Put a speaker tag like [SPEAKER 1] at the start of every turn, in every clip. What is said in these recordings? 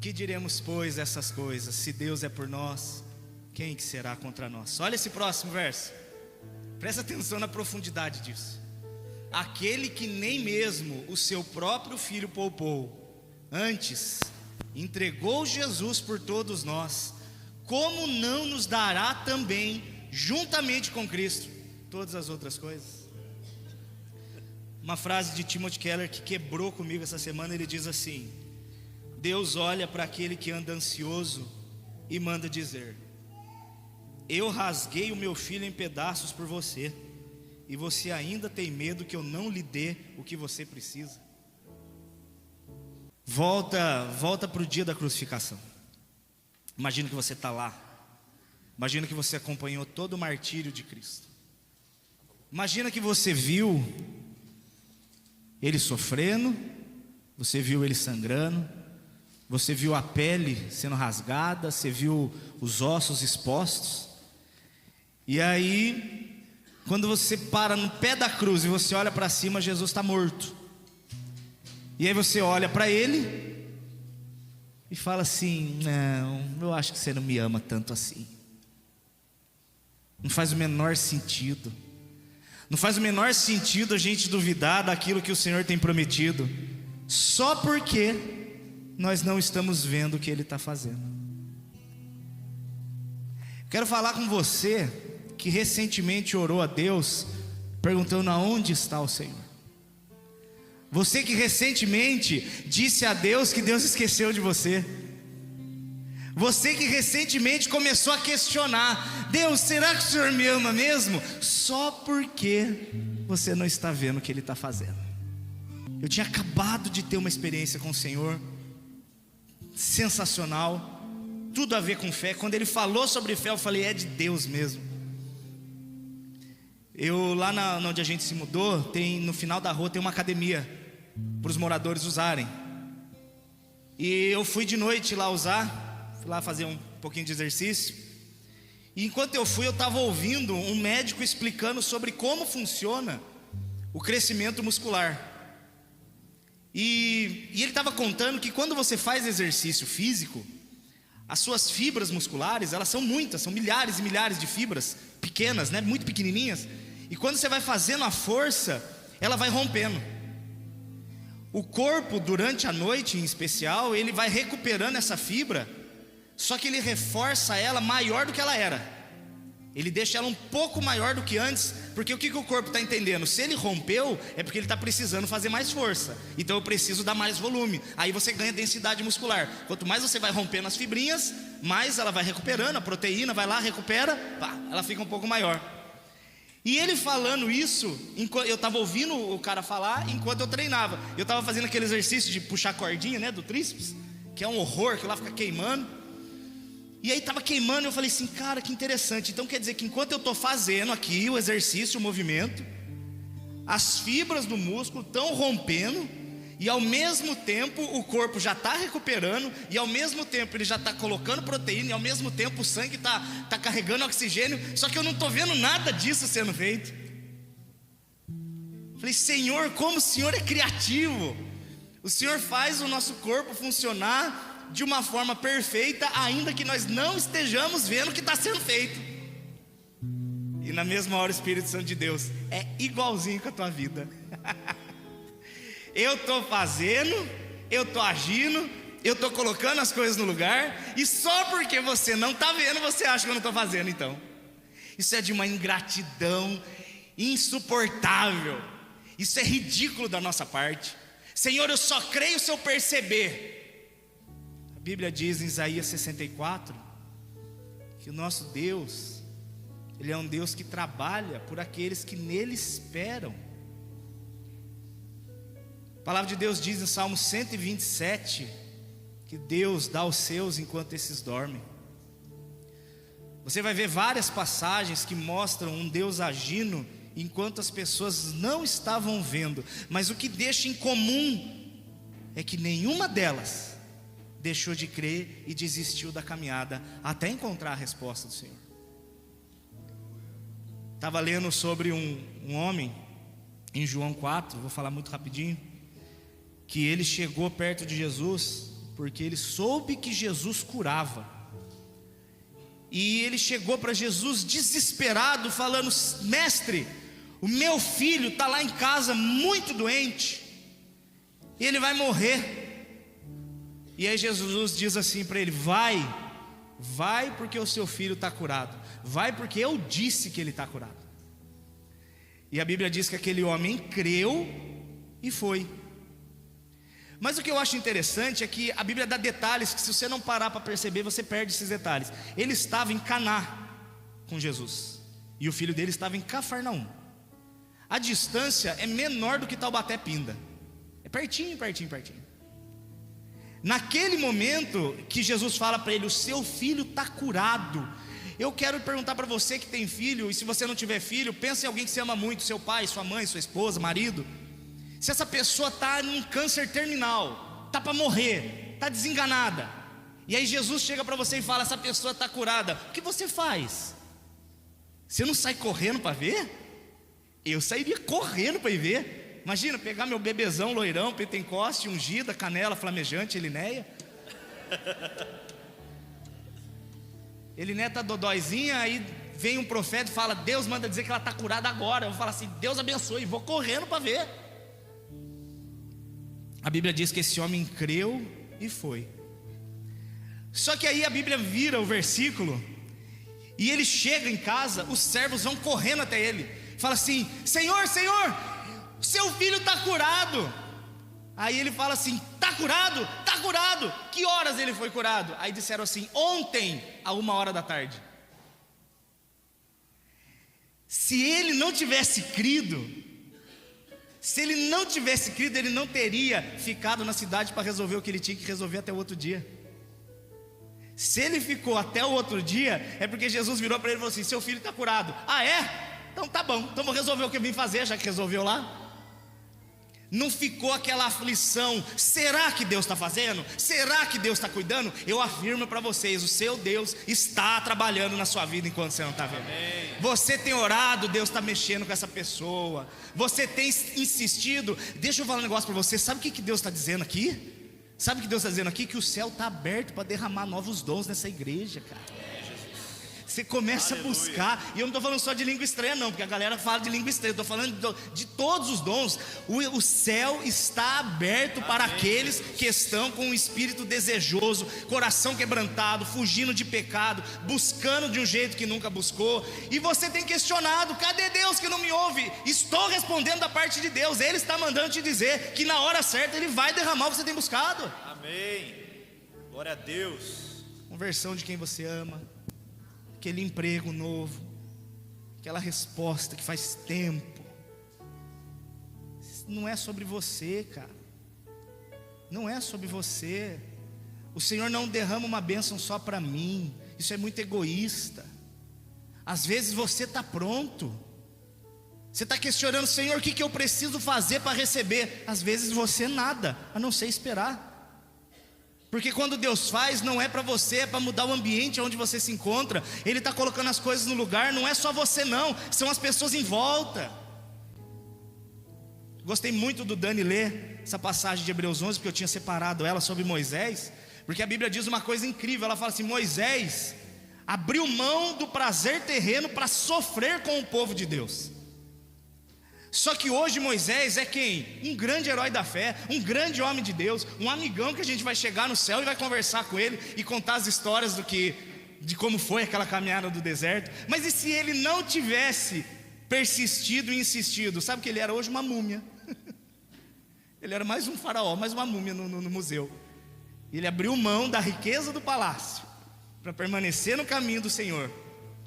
[SPEAKER 1] que diremos, pois, essas coisas? Se Deus é por nós, quem que será contra nós? Olha esse próximo verso. Presta atenção na profundidade disso. Aquele que nem mesmo o seu próprio filho poupou, antes entregou Jesus por todos nós, como não nos dará também, juntamente com Cristo, todas as outras coisas? Uma frase de Timothy Keller que quebrou comigo essa semana. Ele diz assim: Deus olha para aquele que anda ansioso e manda dizer: eu rasguei o meu filho em pedaços por você, e você ainda tem medo que eu não lhe dê o que você precisa? Volta para o dia da crucificação. Imagina que você está lá. Imagina que você acompanhou todo o martírio de Cristo. Imagina que você viu Ele sofrendo, você viu Ele sangrando, você viu a pele sendo rasgada, você viu os ossos expostos. E aí, quando você para no pé da cruz e você olha para cima, Jesus está morto. E aí você olha para Ele e fala assim: não, eu acho que você não me ama tanto assim. Não faz o menor sentido. Não faz o menor sentido a gente duvidar daquilo que o Senhor tem prometido, só porque nós não estamos vendo o que Ele está fazendo. Quero falar com você que recentemente orou a Deus perguntando aonde está o Senhor. Você que recentemente disse a Deus que Deus esqueceu de você. Você que recentemente começou a questionar: Deus, será que o Senhor me ama mesmo? Só porque você não está vendo o que Ele está fazendo. Eu tinha acabado de ter uma experiência com o Senhor sensacional, tudo a ver com fé. Quando Ele falou sobre fé, eu falei: é de Deus mesmo. Lá onde a gente se mudou, no final da rua tem uma academia para os moradores usarem. E eu fui de noite lá fui lá fazer um pouquinho de exercício. E enquanto eu estava ouvindo um médico explicando sobre como funciona o crescimento muscular. E ele estava contando que quando você faz exercício físico, as suas fibras musculares, elas são muitas, são milhares e milhares de fibras pequenas, né, muito pequenininhas. E quando você vai fazendo a força, ela vai rompendo. O corpo, durante a noite em especial, ele vai recuperando essa fibra, só que ele reforça ela maior do que ela era. Ele deixa ela um pouco maior do que antes, porque o que o corpo está entendendo? Se ele rompeu, é porque ele está precisando fazer mais força. Então eu preciso dar mais volume. Aí você ganha densidade muscular. Quanto mais você vai rompendo as fibrinhas, mais ela vai recuperando, a proteína vai lá, recupera, ela fica um pouco maior. E ele falando isso, eu estava ouvindo o cara falar enquanto eu treinava. Eu estava fazendo aquele exercício de puxar a cordinha, né, do tríceps, que é um horror, que lá fica queimando. E aí estava queimando, eu falei assim: cara, que interessante. Então quer dizer que enquanto eu estou fazendo aqui o exercício, o movimento, as fibras do músculo estão rompendo, e ao mesmo tempo o corpo já está recuperando, e ao mesmo tempo ele já está colocando proteína, e ao mesmo tempo o sangue está carregando oxigênio. Só que eu não estou vendo nada disso sendo feito. Falei: Senhor, como o Senhor é criativo. O Senhor faz o nosso corpo funcionar de uma forma perfeita, ainda que nós não estejamos vendo o que está sendo feito. E na mesma hora o Espírito Santo de Deus é igualzinho com a tua vida. Eu estou fazendo, eu estou agindo, eu estou colocando as coisas no lugar, e só porque você não está vendo, você acha que eu não estou fazendo. Então isso é de uma ingratidão insuportável. Isso é ridículo da nossa parte. Senhor, eu só creio se eu perceber. A Bíblia diz em Isaías 64 que o nosso Deus, Ele é um Deus que trabalha por aqueles que nele esperam. A palavra de Deus diz em Salmo 127 que Deus dá aos seus enquanto esses dormem. Você vai ver várias passagens que mostram um Deus agindo enquanto as pessoas não estavam vendo. Mas o que deixa em comum é que nenhuma delas deixou de crer e desistiu da caminhada até encontrar a resposta do Senhor. Estava lendo sobre um homem em João 4, vou falar muito rapidinho, que ele chegou perto de Jesus porque ele soube que Jesus curava. E ele chegou para Jesus desesperado, falando: mestre, o meu filho está lá em casa muito doente, e ele vai morrer. E aí Jesus diz assim para ele: vai porque o seu filho está curado, vai porque eu disse que ele está curado. E a Bíblia diz que aquele homem creu e foi. Mas o que eu acho interessante é que a Bíblia dá detalhes que, se você não parar para perceber, você perde esses detalhes. Ele estava em Caná com Jesus, e o filho dele estava em Cafarnaum. A distância é menor do que Taubaté Pinda, é pertinho. Naquele momento que Jesus fala para ele: o seu filho está curado. Eu quero perguntar para você que tem filho, e se você não tiver filho, pensa em alguém que você ama muito, seu pai, sua mãe, sua esposa, marido. Se essa pessoa está num câncer terminal, está para morrer, está desenganada, e aí Jesus chega para você e fala: essa pessoa está curada, o que você faz? Você não sai correndo para ver? Eu sairia correndo para ir ver. Imagina, pegar meu bebezão loirão, pentecoste, ungida, canela flamejante, Elinéia. Elinéia está dodóizinha, aí vem um profeta e fala: Deus manda dizer que ela está curada agora. Eu vou falar assim: Deus abençoe, e vou correndo para ver. A Bíblia diz que esse homem creu e foi. Só que aí a Bíblia vira o versículo, e ele chega em casa, os servos vão correndo até ele, fala assim: Senhor, seu filho está curado. Aí ele fala assim: está curado? Está curado. Que horas ele foi curado? Aí disseram assim: ontem, a 1h da tarde. Se ele não tivesse crido, ele não teria ficado na cidade para resolver o que ele tinha que resolver até o outro dia. Se ele ficou até o outro dia, é porque Jesus virou para ele e falou assim: seu filho está curado. Ah, é? Então tá bom, então vou resolver o que eu vim fazer, já que resolveu lá. Não ficou aquela aflição: será que Deus está fazendo? Será que Deus está cuidando? Eu afirmo para vocês: o seu Deus está trabalhando na sua vida enquanto você não está vendo. Amém. Você tem orado, Deus está mexendo com essa pessoa. Você tem insistido. Deixa eu falar um negócio para você. Sabe o que Deus está dizendo aqui? Sabe o que Deus está dizendo aqui? Que o céu está aberto para derramar novos dons nessa igreja, cara. Você começa a buscar, e eu não estou falando só de língua estranha não, porque a galera fala de língua estranha. Eu estou falando de todos os dons. O céu está aberto para aqueles que estão com um espírito desejoso, coração quebrantado, fugindo de pecado, buscando de um jeito que nunca buscou. E você tem questionado: cadê Deus que não me ouve? Estou respondendo da parte de Deus. Ele está mandando te dizer que na hora certa Ele vai derramar o que você tem buscado.
[SPEAKER 2] Amém, glória a Deus.
[SPEAKER 1] Conversão de quem você ama, aquele emprego novo, aquela resposta que faz tempo. Não é sobre você, cara. Não é sobre você. O Senhor não derrama uma bênção só para mim. Isso é muito egoísta. Às vezes você está pronto, você está questionando: Senhor, o que eu preciso fazer para receber? Às vezes você nada, a não ser esperar. Porque quando Deus faz, não é para você, é para mudar o ambiente onde você se encontra. Ele está colocando as coisas no lugar. Não é só você não, são as pessoas em volta. Gostei muito do Dani ler essa passagem de Hebreus 11, porque eu tinha separado ela sobre Moisés. Porque a Bíblia diz uma coisa incrível. Ela fala assim: Moisés abriu mão do prazer terreno para sofrer com o povo de Deus. Só que hoje Moisés é quem? Um grande herói da fé, um grande homem de Deus, um amigão que a gente vai chegar no céu e vai conversar com ele e contar as histórias de como foi aquela caminhada do deserto. Mas e se ele não tivesse persistido e insistido? Sabe que ele era hoje uma múmia. Ele era mais um faraó, mais uma múmia no museu. Ele abriu mão da riqueza do palácio para permanecer no caminho do Senhor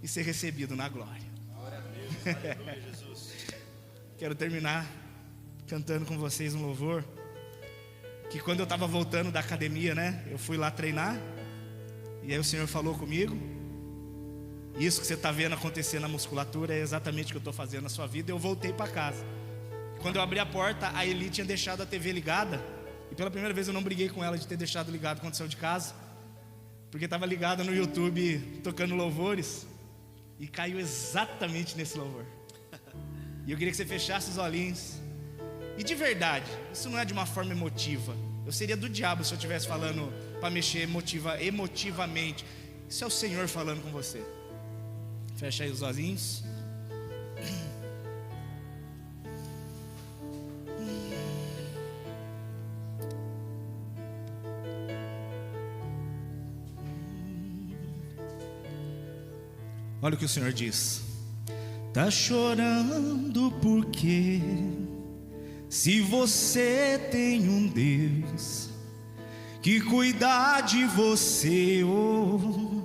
[SPEAKER 1] e ser recebido na glória.
[SPEAKER 2] Glória a Deus, aleluia, Jesus.
[SPEAKER 1] Quero terminar cantando com vocês um louvor que, quando eu estava voltando da academia, né, eu fui lá treinar, e aí o Senhor falou comigo: isso que você está vendo acontecer na musculatura é exatamente o que eu estou fazendo na sua vida. Eu voltei para casa. Quando eu abri a porta, a Eli tinha deixado a TV ligada, e pela primeira vez eu não briguei com ela de ter deixado ligado quando saiu de casa, porque estava ligada no YouTube tocando louvores, e caiu exatamente nesse louvor. E eu queria que você fechasse os olhinhos. E de verdade, isso não é de uma forma emotiva, Eu seria do diabo se eu estivesse falando para mexer emotivamente. Isso é o Senhor falando com você. Fecha aí os olhinhos. Olha o que o Senhor diz. Tá chorando porque se você tem um Deus que cuida de você, oh,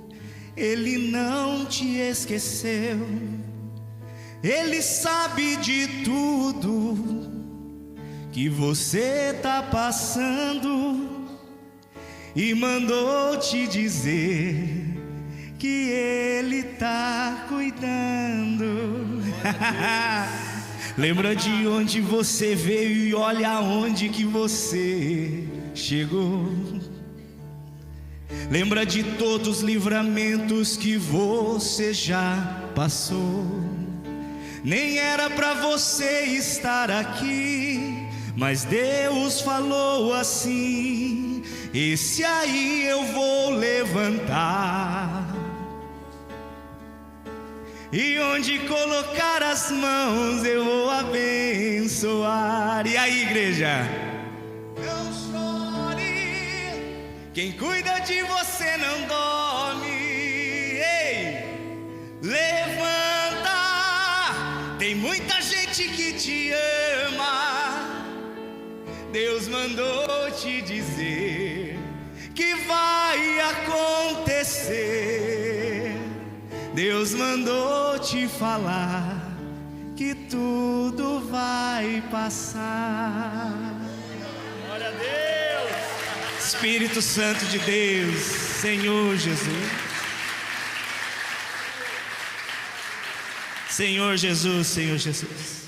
[SPEAKER 1] Ele não te esqueceu. Ele sabe de tudo que você tá passando e mandou te dizer que Ele tá cuidando. Lembra de onde você veio e olha aonde que você chegou. Lembra de todos os livramentos que você já passou. Nem era pra você estar aqui, mas Deus falou assim: esse aí eu vou levantar, e onde colocar as mãos eu vou abençoar. E aí, igreja? Não chore, quem cuida de você não dorme. Ei, levanta, tem muita gente que te ama. Deus mandou te dizer que vai acontecer. Deus mandou te falar que tudo vai passar.
[SPEAKER 2] Glória a Deus.
[SPEAKER 1] Espírito Santo de Deus, Senhor Jesus. Senhor Jesus, Senhor Jesus.